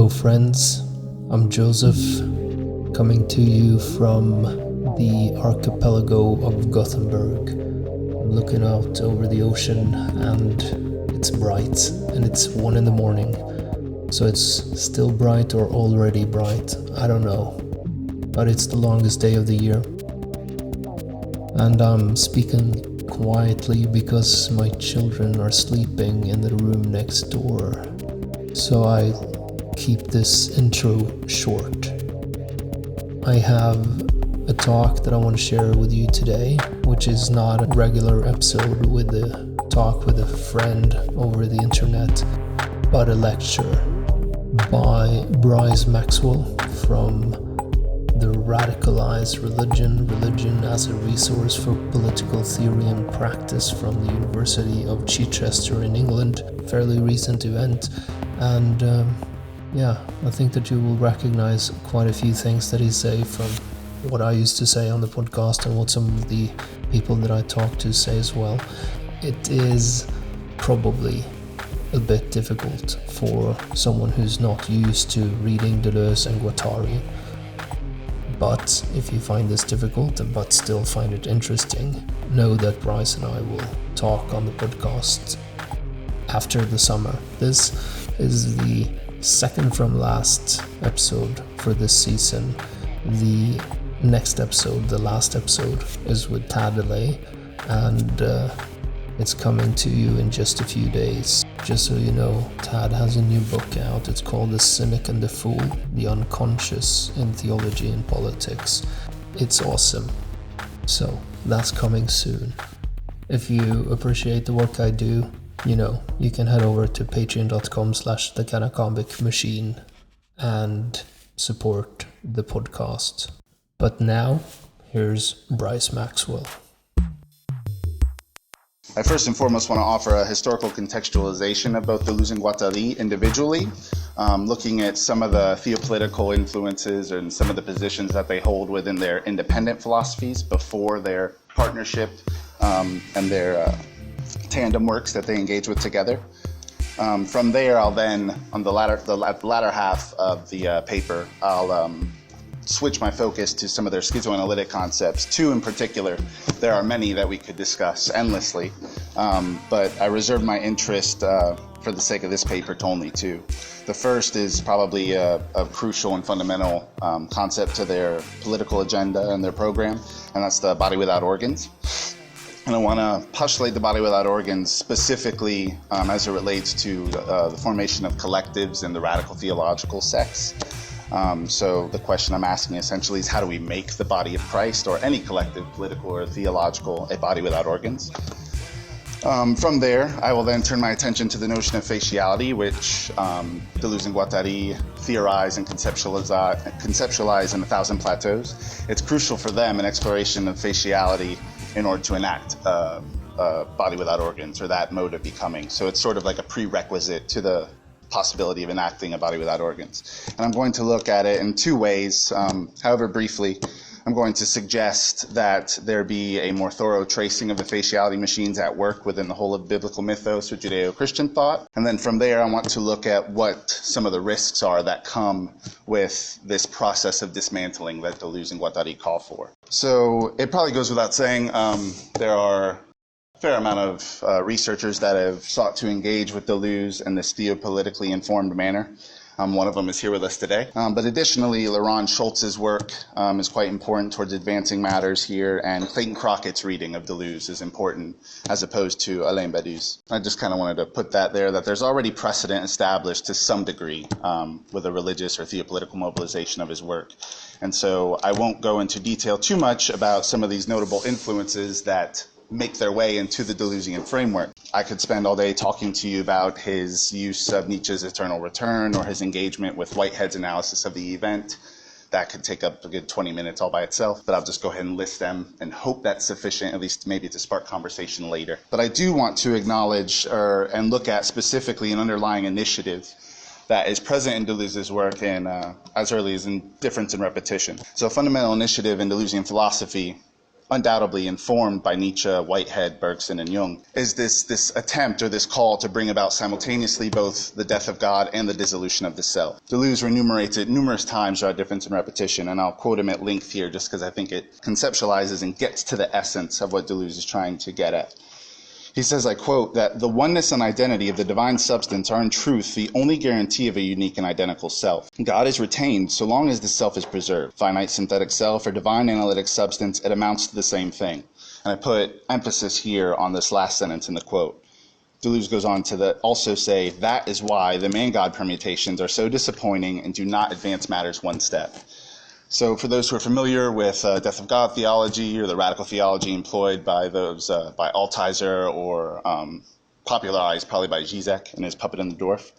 Hello friends, I'm Joseph, coming to you from the archipelago of Gothenburg. I'm looking out over the ocean and it's bright and it's 1 a.m. So it's still bright or already bright, I don't know. But it's the longest day of the year. And I'm speaking quietly because my children are sleeping in the room next door. So I keep this intro short. I have a talk that I want to share with you today, which is not a regular episode with a talk with a friend over the internet, but a lecture by Bryce Maxwell from the Radicalized Religion as a Resource for Political Theory and Practice from the University of Chichester in England. Fairly recent event, and I think that you will recognize quite a few things that he say from what I used to say on the podcast and what some of the people that I talk to say as well. It is probably a bit difficult for someone who's not used to reading Deleuze and Guattari. But if you find this difficult but still find it interesting, know that Bryce and I will talk on the podcast after the summer. This is the second from last episode for this season. The next episode, the last episode, is with Tad Delay, and it's coming to you in just a few days. Just so you know, Tad has a new book out. It's called The Cynic and the Fool, The Unconscious in Theology and Politics. It's awesome. So, that's coming soon. If you appreciate the work I do, you can head over to patreon.com/the Catacombic Machine and support the podcast. But now, here's Bryce Maxwell. I first and foremost want to offer a historical contextualization of both Deleuze and Guattari individually, looking at some of the theopolitical influences and some of the positions that they hold within their independent philosophies before their partnership and their tandem works that they engage with together. From there, I'll then, on the latter half of the paper, I'll switch my focus to some of their schizoanalytic concepts. Two in particular. There are many that we could discuss endlessly, but I reserve my interest for the sake of this paper to only two. The first is probably a crucial and fundamental concept to their political agenda and their program, and that's the body without organs. And I want to postulate the body without organs specifically as it relates to the formation of collectives and the radical theological sects. So the question I'm asking essentially is, how do we make the body of Christ, or any collective, political or theological, a body without organs? From there, I will then turn my attention to the notion of faciality, which Deleuze and Guattari theorize and conceptualize in 1,000 Plateaus. It's crucial for them in exploration of faciality in order to enact a body without organs, or that mode of becoming. So it's sort of like a prerequisite to the possibility of enacting a body without organs. And I'm going to look at it in two ways. However, briefly, I'm going to suggest that there be a more thorough tracing of the faciality machines at work within the whole of biblical mythos or Judeo-Christian thought. And then from there, I want to look at what some of the risks are that come with this process of dismantling that Deleuze and Guattari call for. So it probably goes without saying, there are a fair amount of researchers that have sought to engage with Deleuze in this theopolitically informed manner. One of them is here with us today. But additionally, Laurent Schultz's work is quite important towards advancing matters here, and Clayton Crockett's reading of Deleuze is important as opposed to Alain Badiou's. I just kind of wanted to put that there, that there's already precedent established to some degree with a religious or theopolitical mobilization of his work. And so I won't go into detail too much about some of these notable influences that make their way into the Deleuzian framework. I could spend all day talking to you about his use of Nietzsche's eternal return, or his engagement with Whitehead's analysis of the event. That could take up a good 20 minutes all by itself, but I'll just go ahead and list them and hope that's sufficient, at least maybe to spark conversation later. But I do want to acknowledge and look at specifically an underlying initiative that is present in Deleuze's work and as early as in difference and repetition. So a fundamental initiative in Deleuzian philosophy undoubtedly informed by Nietzsche, Whitehead, Bergson, and Jung, is this attempt or this call to bring about simultaneously both the death of God and the dissolution of the self. Deleuze enumerates it numerous times throughout Difference and Repetition, and I'll quote him at length here just because I think it conceptualizes and gets to the essence of what Deleuze is trying to get at. He says, I quote, that the oneness and identity of the divine substance are in truth the only guarantee of a unique and identical self. God is retained so long as the self is preserved. Finite synthetic self or divine analytic substance, it amounts to the same thing. And I put emphasis here on this last sentence in the quote. Deleuze goes on to also say, that is why the man-God permutations are so disappointing and do not advance matters one step. So for those who are familiar with death of God theology or the radical theology employed by those by Altizer or popularized probably by Zizek and his Puppet and the Dwarf,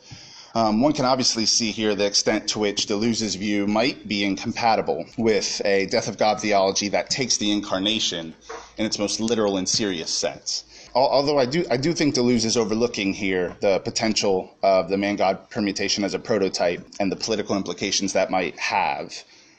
one can obviously see here the extent to which Deleuze's view might be incompatible with a death of God theology that takes the incarnation in its most literal and serious sense. Although I do think Deleuze is overlooking here the potential of the man-God permutation as a prototype and the political implications that might have.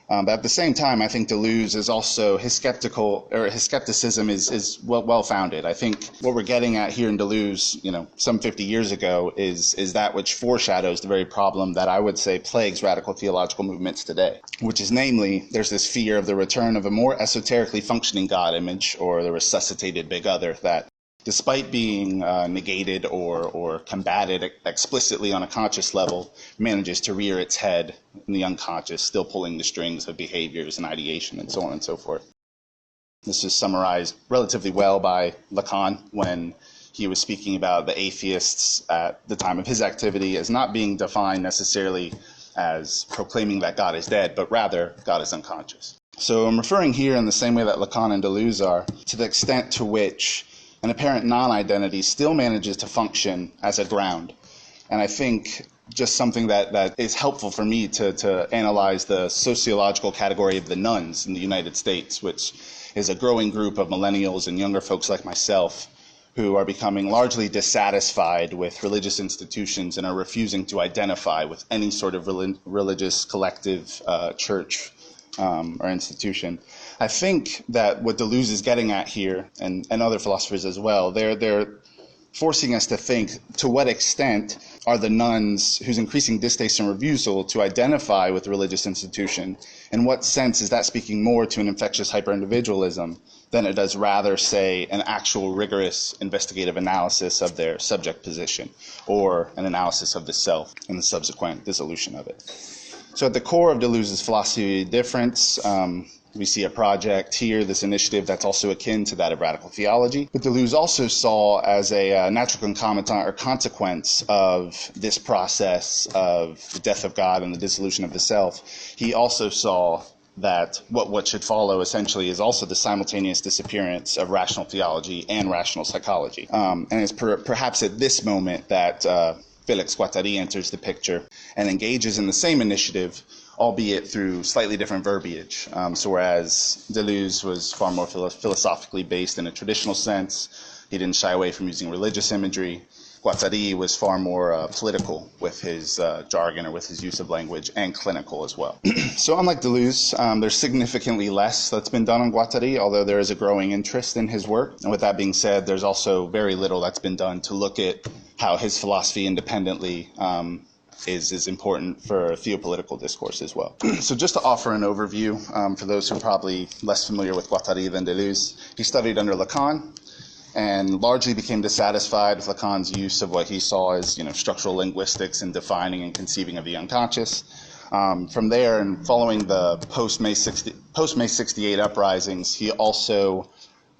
But at the same time, I think Deleuze is also his skepticism is well-founded. I think what we're getting at here in Deleuze, some 50 years ago, is that which foreshadows the very problem that I would say plagues radical theological movements today, which is namely, there's this fear of the return of a more esoterically functioning God image, or the resuscitated big other, that despite being negated or combated explicitly on a conscious level, manages to rear its head in the unconscious, still pulling the strings of behaviors and ideation and so on and so forth. This is summarized relatively well by Lacan when he was speaking about the atheists at the time of his activity as not being defined necessarily as proclaiming that God is dead, but rather God is unconscious. So I'm referring here in the same way that Lacan and Deleuze are to the extent to which an apparent non-identity still manages to function as a ground. And I think just something that is helpful for me to analyze the sociological category of the nuns in the United States, which is a growing group of millennials and younger folks like myself who are becoming largely dissatisfied with religious institutions and are refusing to identify with any sort of religious collective, church, or institution. I think that what Deleuze is getting at here, and other philosophers as well, they're forcing us to think to what extent are the nuns whose increasing distaste and refusal to identify with the religious institution, in what sense is that speaking more to an infectious hyper-individualism than it does rather, say, an actual rigorous investigative analysis of their subject position, or an analysis of the self and the subsequent dissolution of it. So at the core of Deleuze's philosophy of difference, we see a project here, this initiative that's also akin to that of radical theology. But Deleuze also saw as a natural concomitant or consequence of this process of the death of God and the dissolution of the self, he also saw that what should follow essentially is also the simultaneous disappearance of rational theology and rational psychology. And it's perhaps at this moment that Félix Guattari enters the picture and engages in the same initiative, albeit through slightly different verbiage. So whereas Deleuze was far more philosophically based in a traditional sense, he didn't shy away from using religious imagery, Guattari was far more political with his jargon or with his use of language, and clinical as well. So unlike Deleuze, there's significantly less that's been done on Guattari, although there is a growing interest in his work. And with that being said, there's also very little that's been done to look at how his philosophy independently is important for theopolitical discourse as well. So just to offer an overview for those who are probably less familiar with Guattari than Deleuze, he studied under Lacan and largely became dissatisfied with Lacan's use of what he saw as structural linguistics and defining and conceiving of the unconscious. From there, and following the post-May 68 uprisings,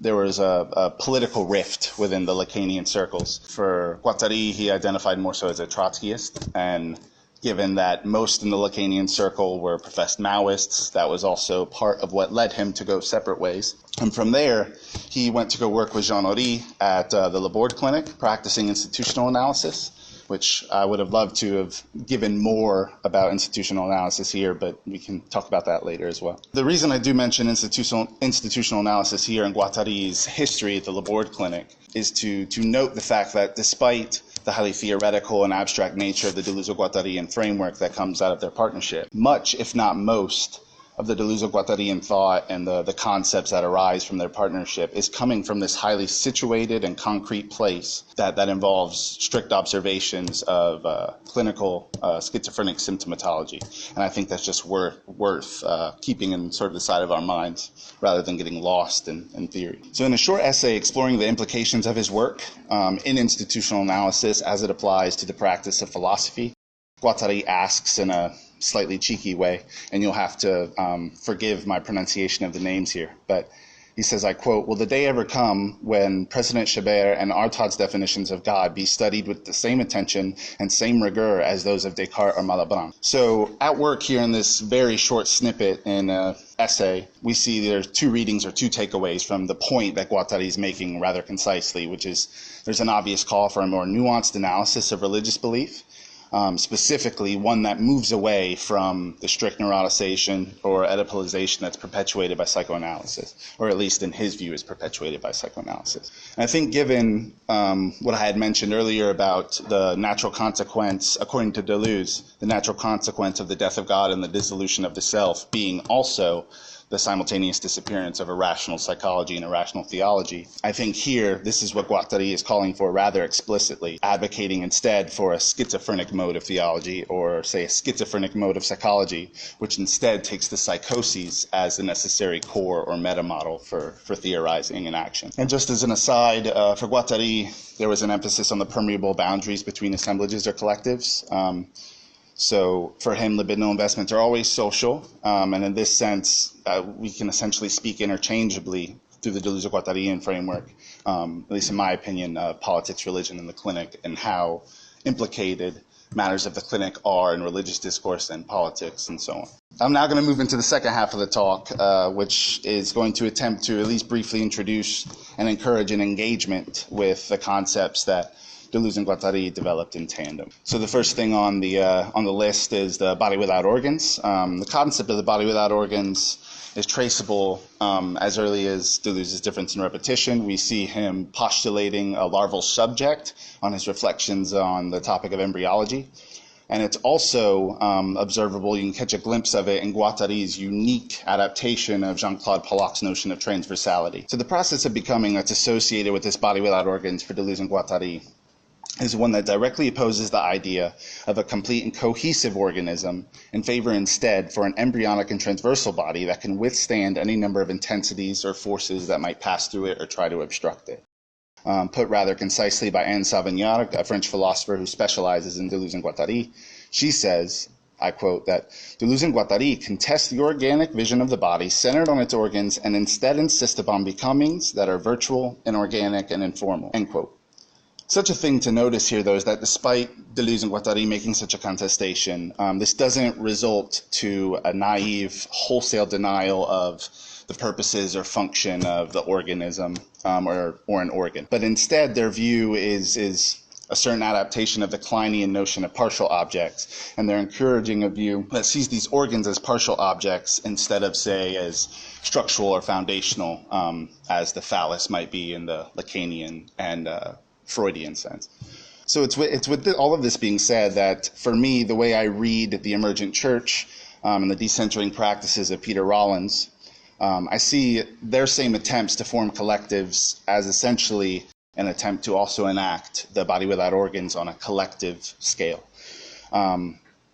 there was a political rift within the Lacanian circles. For Guattari, he identified more so as a Trotskyist, and given that most in the Lacanian circle were professed Maoists, that was also part of what led him to go separate ways. And from there, he went to go work with Jean Horry at the Laborde Clinic, practicing institutional analysis, which I would have loved to have given more about institutional analysis here, but we can talk about that later as well. The reason I do mention institutional analysis here in Guattari's history at the Laborde Clinic is to note the fact that despite the highly theoretical and abstract nature of the Deleuze-Guattarian framework that comes out of their partnership, much, if not most, of the Deleuze-Guattarian thought and the concepts that arise from their partnership is coming from this highly situated and concrete place that involves strict observations of clinical schizophrenic symptomatology. And I think that's just worth keeping in sort of the side of our minds rather than getting lost in theory. So in a short essay exploring the implications of his work in institutional analysis as it applies to the practice of philosophy, Guattari asks in a slightly cheeky way, and you'll have to forgive my pronunciation of the names here, but he says, I quote, "Will the day ever come when President Chabert and Artaud's definitions of God be studied with the same attention and same rigor as those of Descartes or Malebranche?" So at work here in this very short snippet in an essay, we see there's two readings or two takeaways from the point that Guattari is making rather concisely, which is there's an obvious call for a more nuanced analysis of religious belief, specifically one that moves away from the strict neuroticization or Oedipalization that's perpetuated by psychoanalysis, or at least in his view is perpetuated by psychoanalysis. And I think given what I had mentioned earlier about the natural consequence, according to Deleuze, the natural consequence of the death of God and the dissolution of the self being also the simultaneous disappearance of irrational psychology and irrational theology, I think here this is what Guattari is calling for rather explicitly, advocating instead for a schizophrenic mode of theology, or say a schizophrenic mode of psychology, which instead takes the psychoses as the necessary core or meta model for theorizing and action. And just as an aside, for Guattari, there was an emphasis on the permeable boundaries between assemblages or collectives. So for him, libidinal investments are always social, and in this sense, we can essentially speak interchangeably through the Deleuze-Guattarian framework, at least in my opinion, politics, religion, and the clinic, and how implicated matters of the clinic are in religious discourse and politics and so on. I'm now going to move into the second half of the talk, which is going to attempt to at least briefly introduce and encourage an engagement with the concepts that Deleuze and Guattari developed in tandem. So the first thing on the list is the body without organs. The concept of the body without organs is traceable as early as Deleuze's Difference in Repetition. We see him postulating a larval subject on his reflections on the topic of embryology. And it's also observable, you can catch a glimpse of it in Guattari's unique adaptation of Jean-Claude Pollock's notion of transversality. So the process of becoming that's associated with this body without organs for Deleuze and Guattari is one that directly opposes the idea of a complete and cohesive organism in favor instead for an embryonic and transversal body that can withstand any number of intensities or forces that might pass through it or try to obstruct it. Put rather concisely by Anne Savognard, a French philosopher who specializes in Deleuze and Guattari, she says, I quote, that Deleuze and Guattari contest the organic vision of the body centered on its organs and instead insist upon becomings that are virtual, inorganic, and informal, end quote. Such a thing to notice here, though, is that despite Deleuze and Guattari making such a contestation, this doesn't result to a naive, wholesale denial of the purposes or function of the organism or an organ. But instead, their view is a certain adaptation of the Kleinian notion of partial objects, and they're encouraging a view that sees these organs as partial objects instead of, say, as structural or foundational, as the phallus might be in the Lacanian and Freudian sense. So it's with all of this being said that for me, the way I read the emergent church and the decentering practices of Peter Rollins, I see their same attempts to form collectives as essentially an attempt to also enact the body without organs on a collective scale.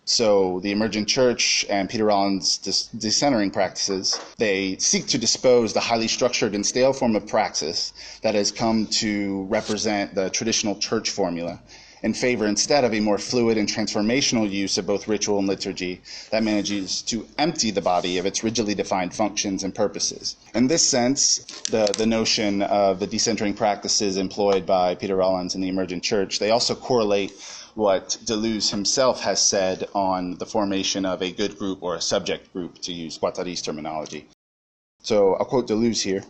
So the emergent church and Peter Rollins' decentering practices, they seek to dispose the highly structured and stale form of praxis that has come to represent the traditional church formula in favor instead of a more fluid and transformational use of both ritual and liturgy that manages to empty the body of its rigidly defined functions and purposes. In this sense, the notion of the decentering practices employed by Peter Rollins and the emergent church, they also correlate what Deleuze himself has said on the formation of a good group or a subject group, to use Guattari's terminology. So I'll quote Deleuze here.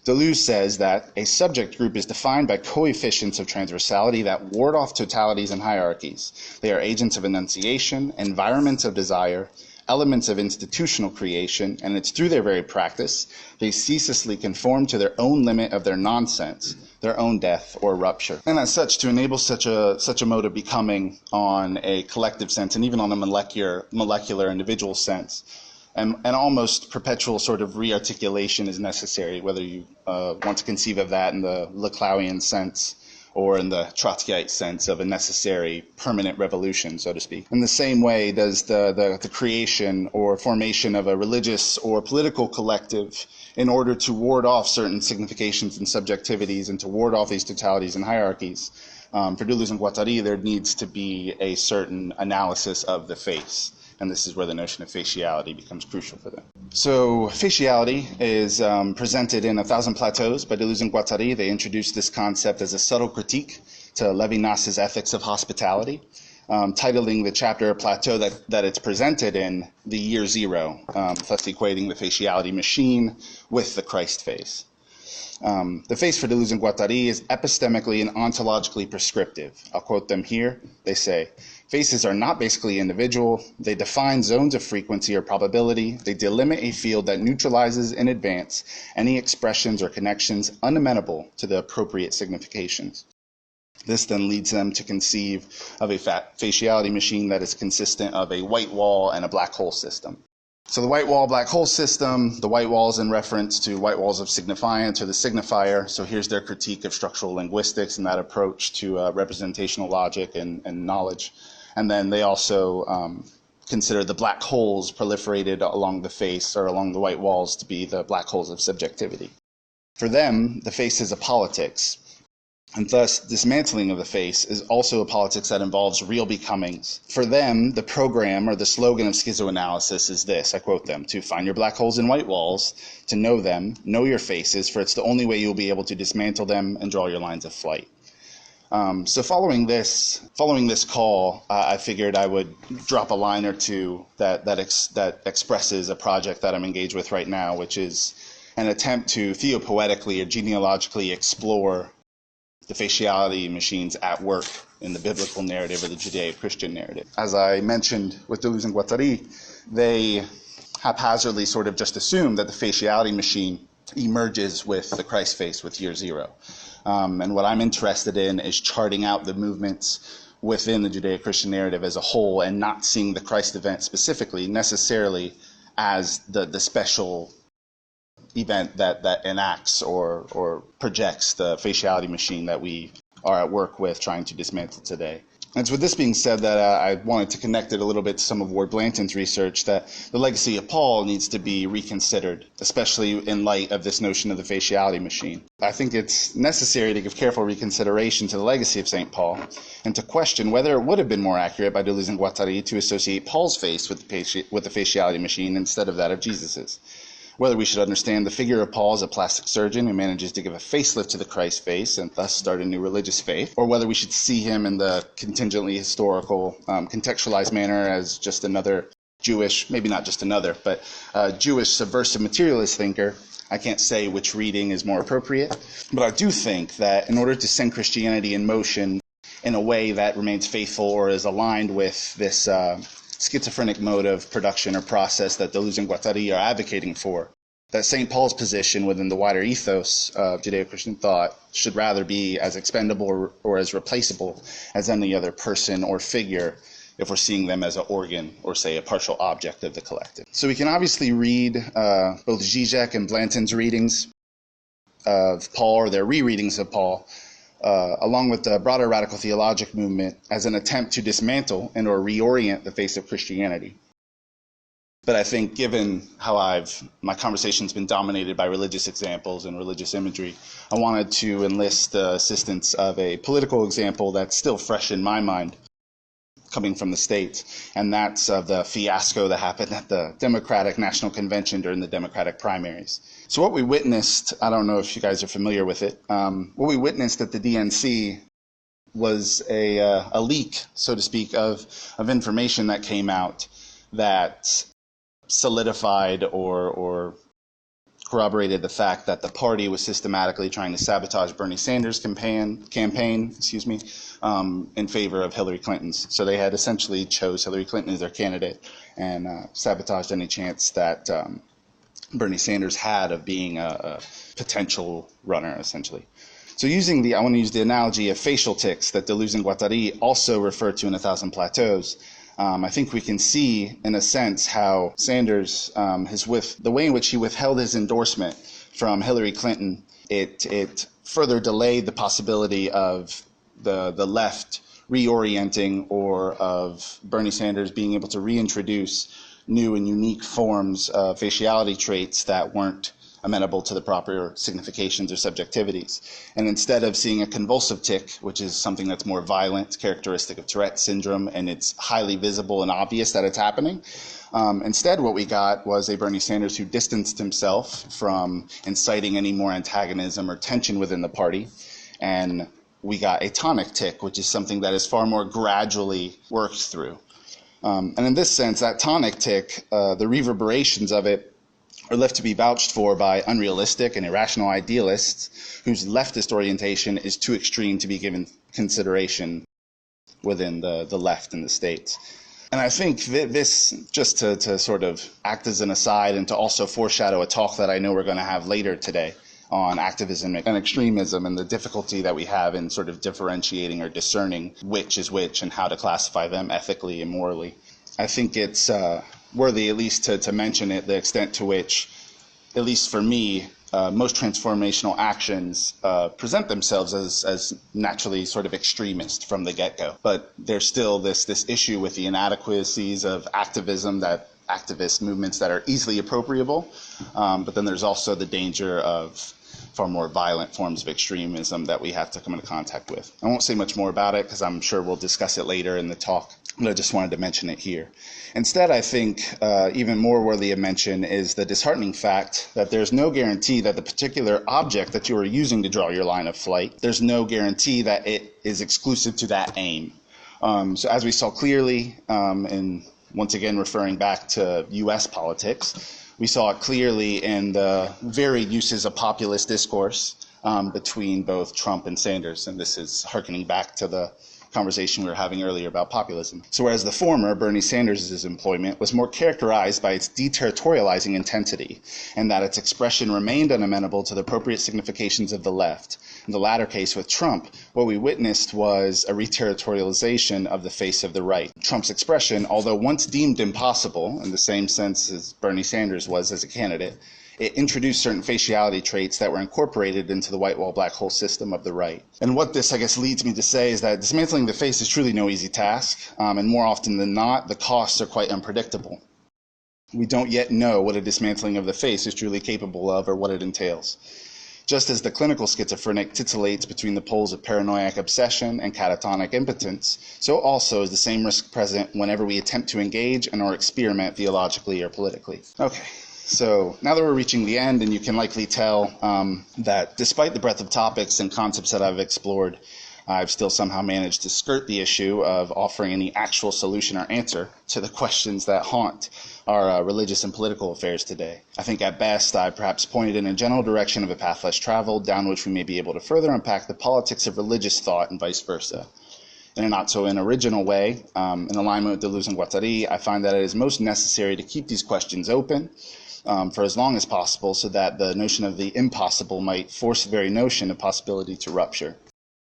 Deleuze says that a subject group is defined by coefficients of transversality that ward off totalities and hierarchies. They are agents of enunciation, environments of desire, elements of institutional creation, and it's through their very practice they ceaselessly conform to their own limit of their nonsense, their own death or rupture. And as such, to enable such a mode of becoming on a collective sense and even on a molecular individual sense, and almost perpetual sort of rearticulation is necessary, whether you want to conceive of that in the Laclauian sense or in the Trotskyite sense of a necessary permanent revolution, so to speak. In the same way does the creation or formation of a religious or political collective in order to ward off certain significations and subjectivities and to ward off these totalities and hierarchies. For Deleuze and Guattari, there needs to be a certain analysis of the face. And this is where the notion of faciality becomes crucial for them. So faciality is presented in A Thousand Plateaus by Deleuze and Guattari. They introduced this concept as a subtle critique to Levinas's Ethics of Hospitality, titling the chapter or plateau that it's presented in the year zero, thus equating the faciality machine with the Christ face. The face for Deleuze and Guattari is epistemically and ontologically prescriptive. I'll quote them here. They say, faces are not basically individual. They define zones of frequency or probability. They delimit a field that neutralizes in advance any expressions or connections unamenable to the appropriate significations. This then leads them to conceive of a faciality machine that is consistent of a white wall and a black hole system. So the white wall, black hole system, the white wall is in reference to white walls of signifiance or the signifier. So here's their critique of structural linguistics and that approach to representational logic and knowledge. And then they also consider the black holes proliferated along the face or along the white walls to be the black holes of subjectivity. For them, the face is a politics. And thus, dismantling of the face is also a politics that involves real becomings. For them, the program or the slogan of schizoanalysis is this, I quote them, to find your black holes and white walls, to know them, know your faces, for it's the only way you'll be able to dismantle them and draw your lines of flight. So following this call, I figured I would drop a line or two that expresses a project that I'm engaged with right now, which is an attempt to theopoetically or genealogically explore the faciality machines at work in the biblical narrative or the Judeo-Christian narrative. As I mentioned with Deleuze and Guattari, they haphazardly sort of just assume that the faciality machine emerges with the Christ face with year zero. And what I'm interested in is charting out the movements within the Judeo-Christian narrative as a whole and not seeing the Christ event specifically necessarily as the special event that enacts or projects the faciality machine that we are at work with trying to dismantle today. And so with this being said, that I wanted to connect it a little bit to some of Ward Blanton's research, that the legacy of Paul needs to be reconsidered, especially in light of this notion of the faciality machine. I think it's necessary to give careful reconsideration to the legacy of St. Paul and to question whether it would have been more accurate by Deleuze and Guattari to associate Paul's face with the faciality machine instead of that of Jesus's. Whether we should understand the figure of Paul as a plastic surgeon who manages to give a facelift to the Christ face and thus start a new religious faith, or whether we should see him in the contingently historical, contextualized manner as just another Jewish, maybe not just another, but Jewish subversive materialist thinker. I can't say which reading is more appropriate, but I do think that in order to send Christianity in motion in a way that remains faithful or is aligned with this schizophrenic mode of production or process that Deleuze and Guattari are advocating for, that St. Paul's position within the wider ethos of Judeo-Christian thought should rather be as expendable or as replaceable as any other person or figure if we're seeing them as an organ or, say, a partial object of the collective. So we can obviously read both Zizek and Blanton's readings of Paul, or their rereadings of Paul, along with the broader radical theologic movement as an attempt to dismantle and or reorient the face of Christianity. But I think given how my conversation's been dominated by religious examples and religious imagery, I wanted to enlist the assistance of a political example that's still fresh in my mind, coming from the States, and that's of the fiasco that happened at the Democratic National Convention during the Democratic primaries. So what we witnessed, I don't know if you guys are familiar with it, what we witnessed at the DNC was a leak, so to speak, of information that came out that solidified or corroborated the fact that the party was systematically trying to sabotage Bernie Sanders' campaign, in favor of Hillary Clinton's. So they had essentially chose Hillary Clinton as their candidate and sabotaged any chance that Bernie Sanders had of being a potential runner, essentially. So I want to use the analogy of facial tics that Deleuze and Guattari also refer to in A Thousand Plateaus. I think we can see, in a sense, how Sanders, the way in which he withheld his endorsement from Hillary Clinton, it further delayed the possibility of the left reorienting or of Bernie Sanders being able to reintroduce new and unique forms of faciality traits that weren't amenable to the proper significations or subjectivities. And instead of seeing a convulsive tic, which is something that's more violent, characteristic of Tourette syndrome, and it's highly visible and obvious that it's happening, instead what we got was a Bernie Sanders who distanced himself from inciting any more antagonism or tension within the party. And we got a tonic tic, which is something that is far more gradually worked through. And in this sense, that tonic tic, the reverberations of it are left to be vouched for by unrealistic and irrational idealists whose leftist orientation is too extreme to be given consideration within the left in the States. And I think this, just to sort of act as an aside and to also foreshadow a talk that I know we're going to have later today on activism and extremism and the difficulty that we have in sort of differentiating or discerning which is which and how to classify them ethically and morally. I think it's worthy at least to mention it, the extent to which, at least for me, most transformational actions present themselves as naturally sort of extremist from the get-go. But there's still this issue with the inadequacies of activism, that activist movements that are easily appropriable, but then there's also the danger of far more violent forms of extremism that we have to come into contact with. I won't say much more about it because I'm sure we'll discuss it later in the talk, but I just wanted to mention it here. Instead, I think even more worthy of mention is the disheartening fact that there's no guarantee that the particular object that you are using to draw your line of flight, there's no guarantee that it is exclusive to that aim. So as we saw clearly, and once again referring back to US politics, we saw it clearly in the varied uses of populist discourse between both Trump and Sanders, and this is hearkening back to the conversation we were having earlier about populism. So whereas the former, Bernie Sanders' employment, was more characterized by its deterritorializing intensity, and that its expression remained unamenable to the appropriate significations of the left. In the latter case with Trump, what we witnessed was a reterritorialization of the face of the right. Trump's expression, although once deemed impossible, in the same sense as Bernie Sanders was as a candidate, it introduced certain faciality traits that were incorporated into the white wall black hole system of the right. And what this, I guess, leads me to say is that dismantling the face is truly no easy task, and more often than not, the costs are quite unpredictable. We don't yet know what a dismantling of the face is truly capable of or what it entails. Just as the clinical schizophrenic titillates between the poles of paranoid obsession and catatonic impotence, so also is the same risk present whenever we attempt to engage and or experiment theologically or politically. Okay. So now that we're reaching the end, and you can likely tell that despite the breadth of topics and concepts that I've explored, I've still somehow managed to skirt the issue of offering any actual solution or answer to the questions that haunt our religious and political affairs today. I think at best I perhaps pointed in a general direction of a path less traveled, down which we may be able to further unpack the politics of religious thought and vice versa. In a not so original way, in alignment with Deleuze and Guattari, I find that it is most necessary to keep these questions open for as long as possible, so that the notion of the impossible might force the very notion of possibility to rupture.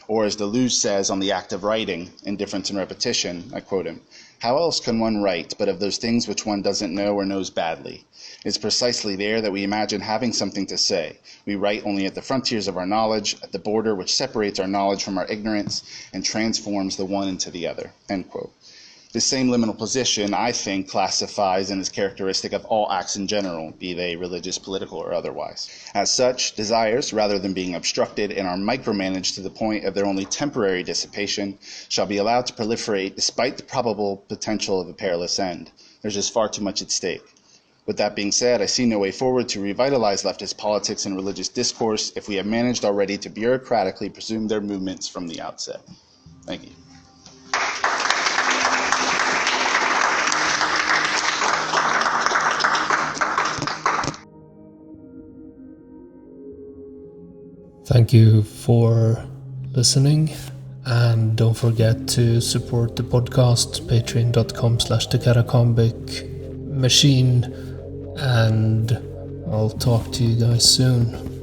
Or as Deleuze says on the act of writing, Indifference and Repetition, I quote him, "How else can one write but of those things which one doesn't know or knows badly? It's precisely there that we imagine having something to say. We write only at the frontiers of our knowledge, at the border which separates our knowledge from our ignorance and transforms the one into the other." End quote. This same liminal position, I think, classifies and is characteristic of all acts in general, be they religious, political, or otherwise. As such, desires, rather than being obstructed and are micromanaged to the point of their only temporary dissipation, shall be allowed to proliferate despite the probable potential of a perilous end. There's just far too much at stake. With that being said, I see no way forward to revitalize leftist politics and religious discourse if we have managed already to bureaucratically presume their movements from the outset. Thank you. Thank you for listening, and don't forget to support the podcast, patreon.com/the Catacombic Machine, and I'll talk to you guys soon.